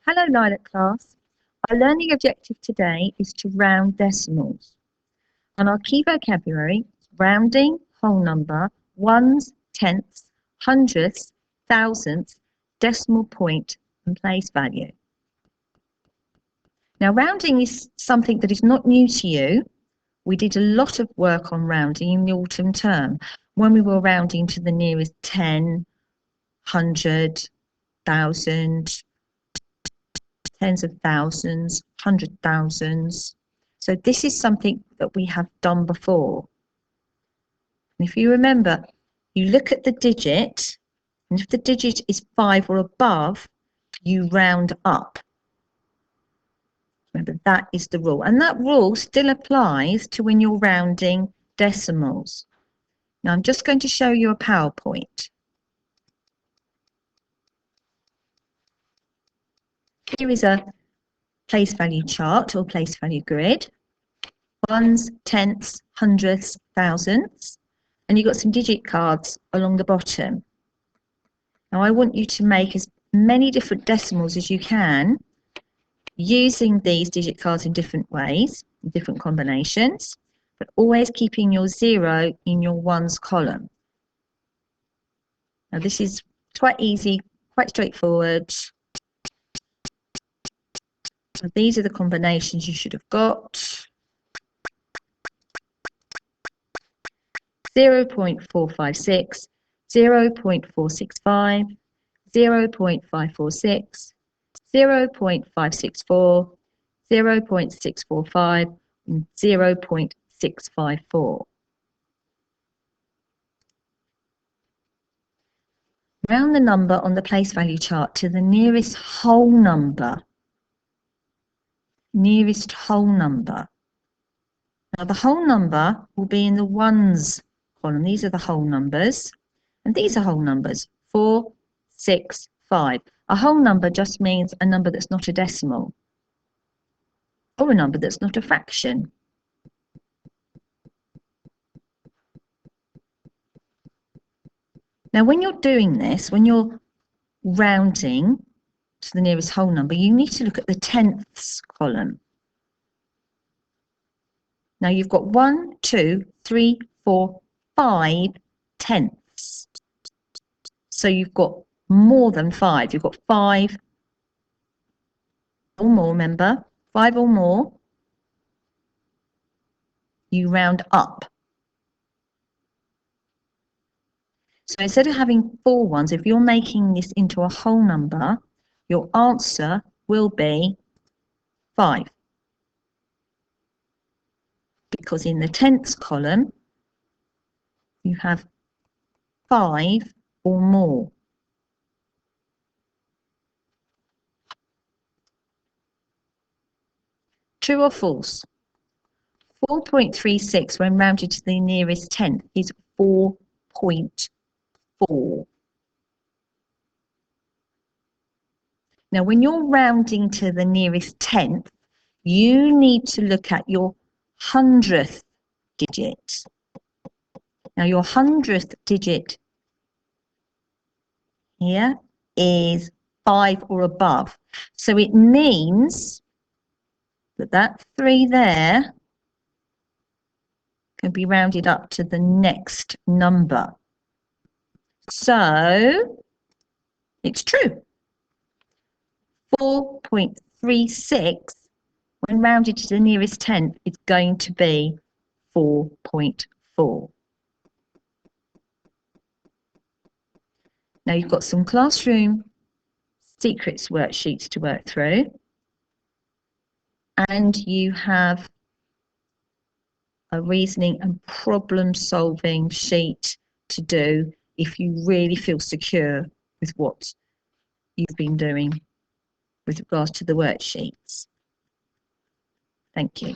Hello Lilac class. Our learning objective today is to round decimals. And our key vocabulary is rounding, whole number, ones, tenths, hundredths, thousandths, decimal point and place value. Now rounding is something that is not new to you. We did a lot of work on rounding in the autumn term when we were rounding to the nearest 10, 100, 1,000, tens of thousands, 100,000s. So this is something that we have done before. And if you remember, you look at the digit, and if the digit is 5 or above, you round up. Remember, that is the rule. And that rule still applies to when you're rounding decimals. Now I'm just going to show you a PowerPoint. Here is a place value chart or place value grid. Ones, tenths, hundredths, thousandths, and you've got some digit cards along the bottom. Now I want you to make as many different decimals as you can using these digit cards in different ways, in different combinations, but always keeping your 0 in your ones column. Now this is quite easy, quite straightforward. So these are the combinations you should have got. 0.456, 0.465, 0.546, 0.564, 0.645, and 0.654. Round the number on the place value chart to the nearest whole number. Nearest whole number. Now the whole number will be in the ones column. These are the whole numbers, and these are whole numbers. 4, 6, 5. A whole number just means a number that's not a decimal, or a number that's not a fraction. Now when you're doing this, when you're rounding to the nearest whole number, you need to look at the tenths column. Now you've got 1, 2, 3, 4, 5 tenths. So you've got more than 5. You've got 5 or more, remember? 5 or more. You round up. So instead of having 4 ones, if you're making this into a whole number, your answer will be 5. Because in the tenths column, you have 5 or more. True or false? 4.36 when rounded to the nearest tenth is 4.4. Now when you're rounding to the nearest tenth, you need to look at your hundredth digit. Now your hundredth digit here is 5 or above. So it means that that 3 there can be rounded up to the next number. So it's true. 4.36 when rounded to the nearest tenth is going to be 4.4. Now you've got some classroom secrets worksheets to work through, and you have a reasoning and problem solving sheet to do if you really feel secure with what you've been doing with regards to the worksheets. Thank you.